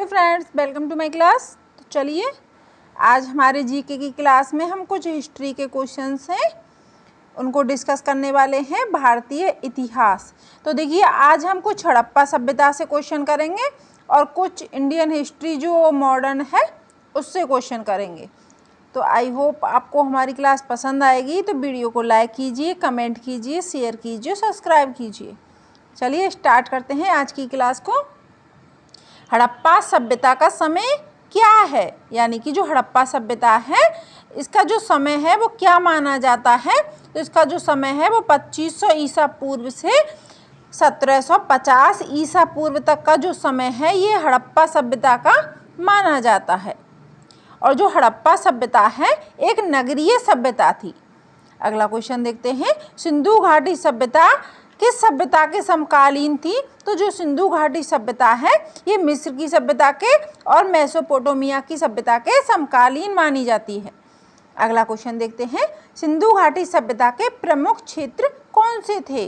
Hello friends, welcome to my class. तो चलिए आज हमारे जीके की क्लास में हम कुछ हिस्ट्री के क्वेश्चंस हैं उनको डिस्कस करने वाले हैं। भारतीय इतिहास। तो देखिए आज हम कुछ हड़प्पा सभ्यता से क्वेश्चन करेंगे और कुछ इंडियन हिस्ट्री जो मॉडर्न है उससे क्वेश्चन करेंगे। तो आई होप आपको हमारी क्लास पसंद आएगी। तो वीडियो को लाइक कीजिए, कमेंट कीजिए, शेयर कीजिए, सब्सक्राइब कीजिए। चलिए स्टार्ट करते हैं आज की क्लास को। हड़प्पा सभ्यता का समय क्या है, यानी कि जो हड़प्पा सभ्यता है इसका जो समय है वो क्या माना जाता है। तो इसका जो समय है वो 2500 ईसा पूर्व से 1750 ईसा पूर्व तक का जो समय है ये हड़प्पा सभ्यता का माना जाता है। और जो हड़प्पा सभ्यता है एक नगरीय सभ्यता थी। अगला क्वेश्चन देखते हैं, सिंधु घाटी सभ्यता किस सभ्यता के समकालीन थी। तो जो सिंधु घाटी सभ्यता है ये मिस्र की सभ्यता के और मेसोपोटामिया की सभ्यता के समकालीन मानी जाती है। अगला क्वेश्चन देखते हैं, सिंधु घाटी सभ्यता के प्रमुख क्षेत्र कौन से थे।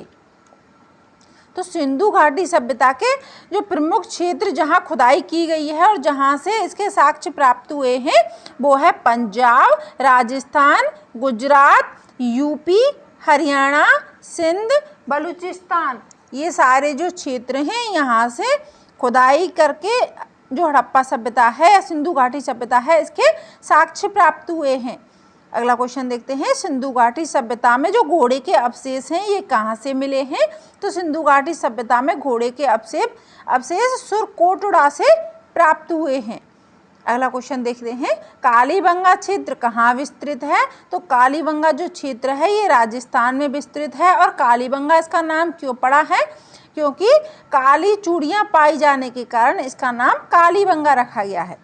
तो सिंधु घाटी सभ्यता के जो प्रमुख क्षेत्र जहां खुदाई की गई है और जहां से इसके साक्ष्य प्राप्त हुए हैं वो है पंजाब, राजस्थान, गुजरात, यूपी, हरियाणा, सिंध, बलूचिस्तान। ये सारे जो क्षेत्र हैं यहाँ से खुदाई करके जो हड़प्पा सभ्यता है या सिंधु घाटी सभ्यता है इसके साक्ष्य प्राप्त हुए हैं। अगला क्वेश्चन देखते हैं, सिंधु घाटी सभ्यता में जो घोड़े के अवशेष हैं ये कहाँ से मिले हैं। तो सिंधु घाटी सभ्यता में घोड़े के अवशेष सुरकोटड़ा से प्राप्त हुए हैं। अगला क्वेश्चन देखते हैं, कालीबंगा क्षेत्र कहाँ विस्तृत है। तो कालीबंगा जो क्षेत्र है ये राजस्थान में विस्तृत है। और कालीबंगा इसका नाम क्यों पड़ा है, क्योंकि काली चूड़ियाँ पाई जाने के कारण इसका नाम कालीबंगा रखा गया है।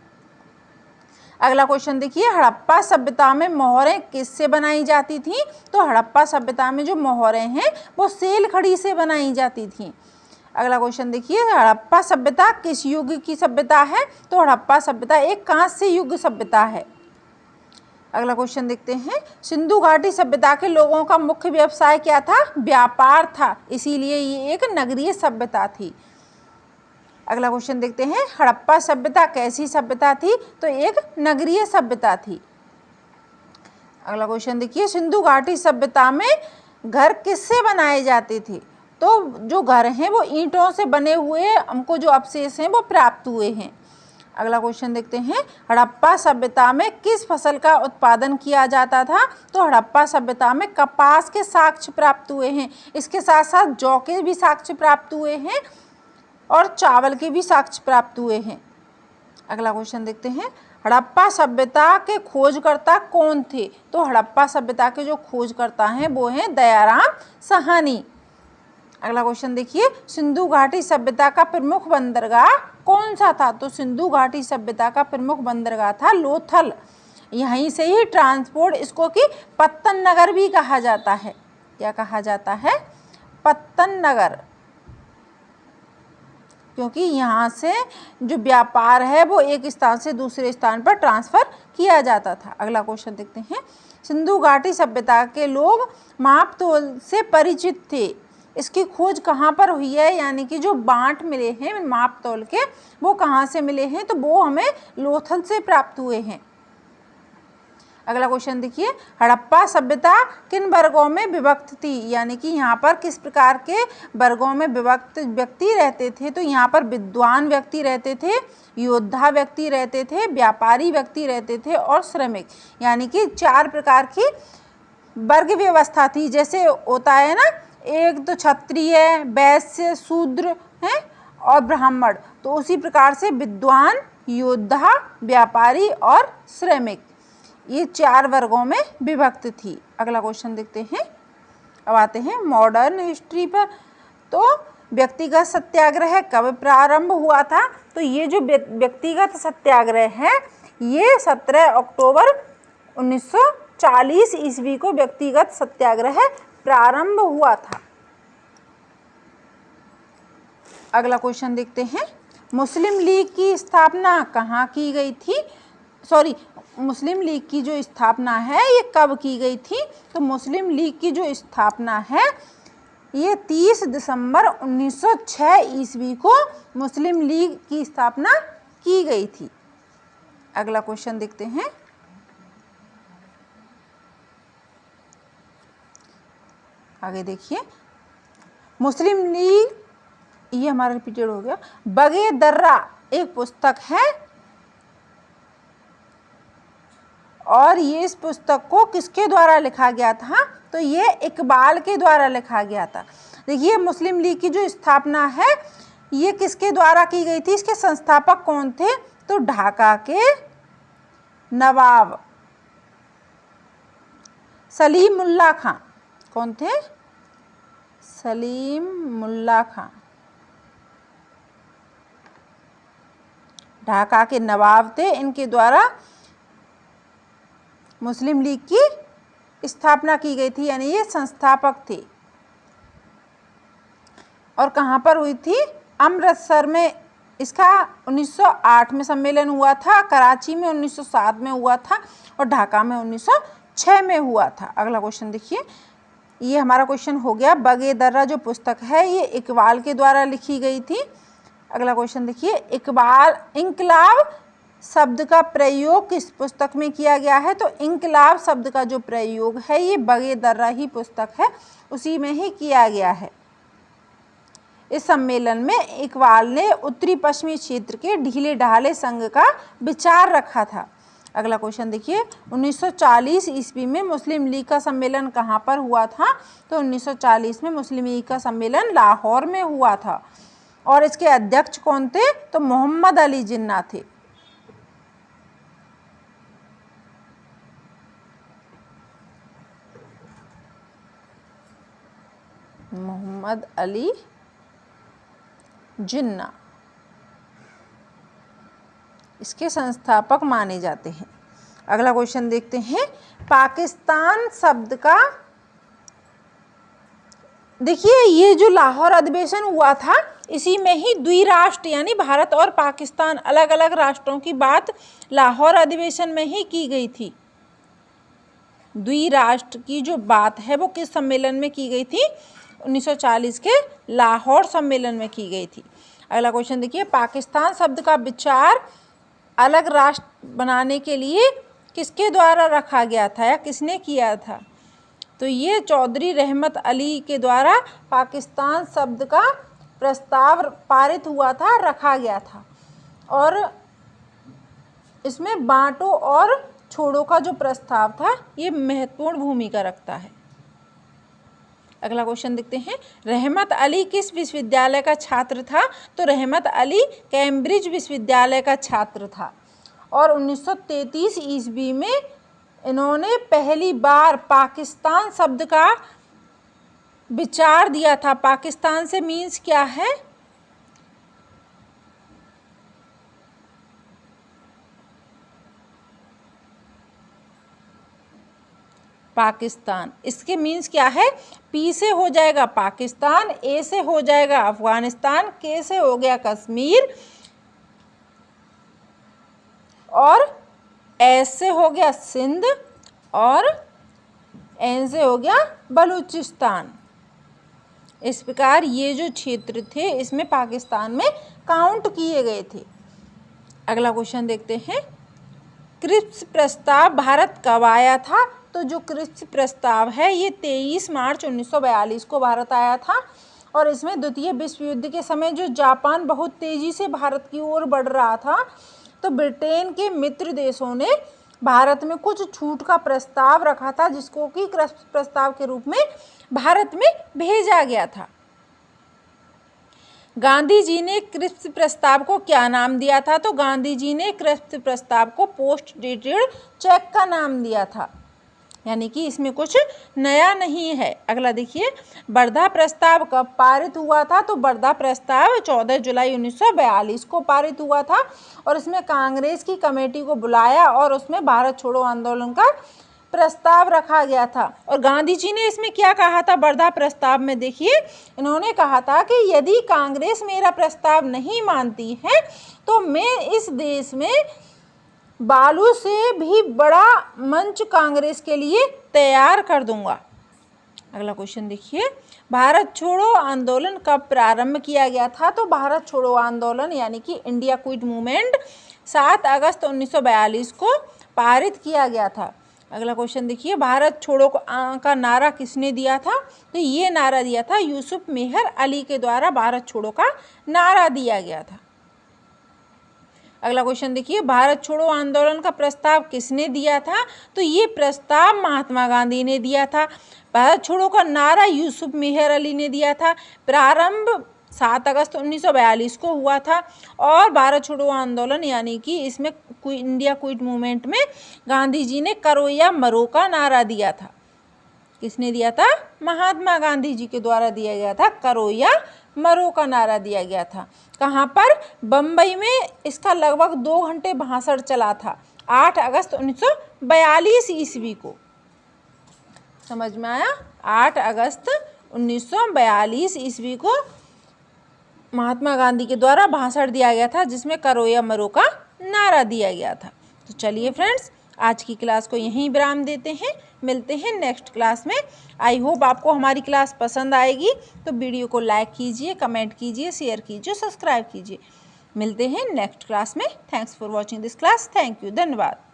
अगला क्वेश्चन देखिए, हड़प्पा सभ्यता में मोहरें किससे बनाई जाती थी। तो हड़प्पा सभ्यता में जो मोहरें हैं वो सेल खड़ी से बनाई जाती थी। अगला क्वेश्चन देखिए, हड़प्पा सभ्यता किस युग की सभ्यता है। तो हड़प्पा सभ्यता एक कांस्य युग सभ्यता है। अगला क्वेश्चन देखते हैं, सिंधु घाटी सभ्यता के लोगों का मुख्य व्यवसाय क्या था। व्यापार था, इसीलिए ये एक नगरीय सभ्यता थी। अगला क्वेश्चन देखते हैं, हड़प्पा सभ्यता कैसी सभ्यता थी। तो एक नगरीय सभ्यता थी। अगला क्वेश्चन देखिए, सिंधु घाटी सभ्यता में घर किससे बनाए जाते थे। तो जो घर हैं वो ईंटों से बने हुए हमको जो अवशेष हैं वो प्राप्त हुए हैं। अगला क्वेश्चन देखते हैं, हड़प्पा सभ्यता में किस फसल का उत्पादन किया जाता था। तो हड़प्पा सभ्यता में कपास के साक्ष्य प्राप्त हुए हैं। इसके साथ साथ जौ के भी साक्ष्य प्राप्त हुए हैं और चावल के भी साक्ष्य प्राप्त हुए हैं। अगला क्वेश्चन देखते हैं, हड़प्पा सभ्यता के खोजकर्ता कौन थे। तो हड़प्पा सभ्यता के जो खोजकर्ता हैं वो हैं दयाराम साहनी। अगला क्वेश्चन देखिए, सिंधु घाटी सभ्यता का प्रमुख बंदरगाह कौन सा था। तो सिंधु घाटी सभ्यता का प्रमुख बंदरगाह था लोथल। यहीं से ही ट्रांसपोर्ट, इसको कि पत्तन नगर भी कहा जाता है। क्या कहा जाता है, पत्तन नगर, क्योंकि यहाँ से जो व्यापार है वो एक स्थान से दूसरे स्थान पर ट्रांसफर किया जाता था। अगला क्वेश्चन देखते हैं, सिंधु घाटी सभ्यता के लोग मापतोल से परिचित थे। इसकी खोज कहाँ पर हुई है, यानी कि जो बांट मिले हैं माप तौल के वो कहाँ से मिले हैं। तो वो हमें लोथल से प्राप्त हुए हैं। अगला क्वेश्चन देखिए, हड़प्पा सभ्यता किन वर्गों में विभक्त थी, यानी कि यहाँ पर किस प्रकार के वर्गों में विभक्त व्यक्ति रहते थे। तो यहाँ पर विद्वान व्यक्ति रहते थे, योद्धा व्यक्ति रहते थे, व्यापारी व्यक्ति रहते थे और श्रमिक, यानी कि 4 प्रकार की वर्ग व्यवस्था थी। जैसे होता है ना, एक तो क्षत्रिय, वैश्य, शूद्र हैं और ब्राह्मण। तो उसी प्रकार से विद्वान, योद्धा, व्यापारी और श्रमिक, ये 4 वर्गों में विभक्त थी। अगला क्वेश्चन देखते हैं, अब आते हैं मॉडर्न हिस्ट्री पर। तो व्यक्तिगत सत्याग्रह कब प्रारंभ हुआ था। तो ये जो व्यक्तिगत सत्याग्रह है ये 17 अक्टूबर 1940 ईस्वी को व्यक्तिगत सत्याग्रह प्रारंभ हुआ था। अगला क्वेश्चन देखते हैं, मुस्लिम लीग की स्थापना कहाँ की गई थी। मुस्लिम लीग की जो स्थापना है ये कब की गई थी। तो मुस्लिम लीग की जो स्थापना है ये 30 दिसंबर 1906 ईस्वी को मुस्लिम लीग की स्थापना की गई थी। अगला क्वेश्चन देखते हैं। आगे देखिए, मुस्लिम लीग, ये हमारा रिपीटेड हो गया। बगे दर्रा एक पुस्तक है और ये इस पुस्तक को किसके द्वारा लिखा गया था? तो ये इकबाल के द्वारा लिखा गया था। देखिए, मुस्लिम लीग की जो स्थापना है ये किसके द्वारा की गई थी? इसके संस्थापक कौन थे? तो ढाका के नवाब सलीमुल्लाह खां। कौन थे? सलीमुल्लाह खां। ढाका के नवाब थे, इनके द्वारा मुस्लिम लीग की स्थापना की गई थी, यानी ये संस्थापक थे। और कहाँ पर हुई थी? अमृतसर में। इसका 1908 में सम्मेलन हुआ था, कराची में 1907 में हुआ था और ढाका में 1906 में हुआ था। अगला क्वेश्चन देखिए, ये हमारा क्वेश्चन हो गया। बगे दर्रा जो पुस्तक है ये इकबाल के द्वारा लिखी गई थी। अगला क्वेश्चन देखिए, इंकलाब शब्द का प्रयोग किस पुस्तक में किया गया है? तो इंकलाब शब्द का जो प्रयोग है ये बगे दर्रा ही पुस्तक है, उसी में ही किया गया है। इस सम्मेलन में इकबाल ने उत्तरी पश्चिमी क्षेत्र के ढीले ढाले संघ का विचार रखा था। अगला क्वेश्चन देखिए, 1940 ईस्वी में मुस्लिम लीग का सम्मेलन कहाँ पर हुआ था? तो 1940 में मुस्लिम लीग का सम्मेलन लाहौर में हुआ था और इसके अध्यक्ष कौन थे? तो मोहम्मद अली जिन्ना थे। मोहम्मद अली जिन्ना इसके संस्थापक माने जाते हैं। अगला क्वेश्चन देखते हैं। पाकिस्तान शब्द का, देखिए ये जो लाहौर अधिवेशन हुआ था इसी में ही द्विराष्ट्र यानी भारत और पाकिस्तान अलग अलग राष्ट्रों की बात लाहौर अधिवेशन में ही की गई थी। द्विराष्ट्र की जो बात है वो किस सम्मेलन में की गई थी? 1940 के लाहौर सम्मेलन में की गई थी। अगला क्वेश्चन देखिए, पाकिस्तान शब्द का विचार अलग राष्ट्र बनाने के लिए किसके द्वारा रखा गया था या किसने किया था? तो ये चौधरी रहमत अली के द्वारा पाकिस्तान शब्द का प्रस्ताव पारित हुआ था, रखा गया था और इसमें बांटो और छोड़ो का जो प्रस्ताव था ये महत्वपूर्ण भूमिका रखता है। अगला क्वेश्चन देखते हैं। रहमत अली किस विश्वविद्यालय का छात्र था? तो रहमत अली कैम्ब्रिज विश्वविद्यालय का छात्र था और 1933 ईस्वी में इन्होंने पहली बार पाकिस्तान शब्द का विचार दिया था। पाकिस्तान से मीन्स क्या है? पाकिस्तान, इसके मीन्स क्या है? पी से हो जाएगा पाकिस्तान, ए से हो जाएगा अफगानिस्तान, के से हो गया कश्मीर और एस से हो गया सिंध और एन से हो गया बलूचिस्तान। इस प्रकार ये जो क्षेत्र थे इसमें पाकिस्तान में काउंट किए गए थे। अगला क्वेश्चन देखते हैं। क्रिप्स प्रस्ताव भारत कब आया था? तो जो क्रिप्स प्रस्ताव है ये 23 मार्च 1942 को भारत आया था और इसमें द्वितीय विश्व युद्ध के समय जो जापान बहुत तेजी से भारत की ओर बढ़ रहा था तो ब्रिटेन के मित्र देशों ने भारत में कुछ छूट का प्रस्ताव रखा था जिसको कि क्रिप्स प्रस्ताव के रूप में भारत में भेजा गया था। गांधी जी ने क्रिप्स प्रस्ताव को क्या नाम दिया था? तो गांधी जी ने क्रिप्स प्रस्ताव को पोस्ट डेटेड चेक का नाम दिया था, यानी कि इसमें कुछ नया नहीं है। अगला देखिए, वर्धा प्रस्ताव कब पारित हुआ था? तो वर्धा प्रस्ताव 14 जुलाई 1942 को पारित हुआ था और इसमें कांग्रेस की कमेटी को बुलाया और उसमें भारत छोड़ो आंदोलन का प्रस्ताव रखा गया था। और गांधी जी ने इसमें क्या कहा था? वर्धा प्रस्ताव में देखिए इन्होंने कहा था कि यदि कांग्रेस मेरा प्रस्ताव नहीं मानती है तो मैं इस देश में बालू से भी बड़ा मंच कांग्रेस के लिए तैयार कर दूंगा। अगला क्वेश्चन देखिए, भारत छोड़ो आंदोलन कब प्रारंभ किया गया था? तो भारत छोड़ो आंदोलन यानी कि इंडिया क्विट मूवमेंट 7 अगस्त 1942 को पारित किया गया था। अगला क्वेश्चन देखिए, भारत छोड़ो का नारा किसने दिया था? तो ये नारा दिया था यूसुफ मेहर अली के द्वारा भारत छोड़ो का नारा दिया गया था। अगला क्वेश्चन देखिए, भारत छोड़ो आंदोलन का प्रस्ताव किसने दिया था? तो ये प्रस्ताव महात्मा गांधी ने दिया था। भारत छोड़ो का नारा यूसुफ मेहर अली ने दिया था। प्रारंभ 7 अगस्त 1942 को हुआ था और भारत छोड़ो आंदोलन यानी कि इसमें इंडिया क्विट मूवमेंट में गांधी जी ने करो या मरो का नारा दिया था। किसने दिया था? महात्मा गांधी जी के द्वारा दिया गया था। करो या मरो का नारा दिया गया था। कहाँ पर? बम्बई में इसका लगभग 2 घंटे भाषण चला था 8 अगस्त 1942 ईस्वी को। समझ में आया? 8 अगस्त 1942 ईस्वी को महात्मा गांधी के द्वारा भाषण दिया गया था जिसमें करो या मरो का नारा दिया गया था। तो चलिए फ्रेंड्स, आज की क्लास को यहीं विराम देते हैं। मिलते हैं नेक्स्ट क्लास में। आई होप आपको हमारी क्लास पसंद आएगी। तो वीडियो को लाइक कीजिए, कमेंट कीजिए, शेयर कीजिए, सब्सक्राइब कीजिए। मिलते हैं नेक्स्ट क्लास में। Thanks for watching this class. Thank you. धन्यवाद।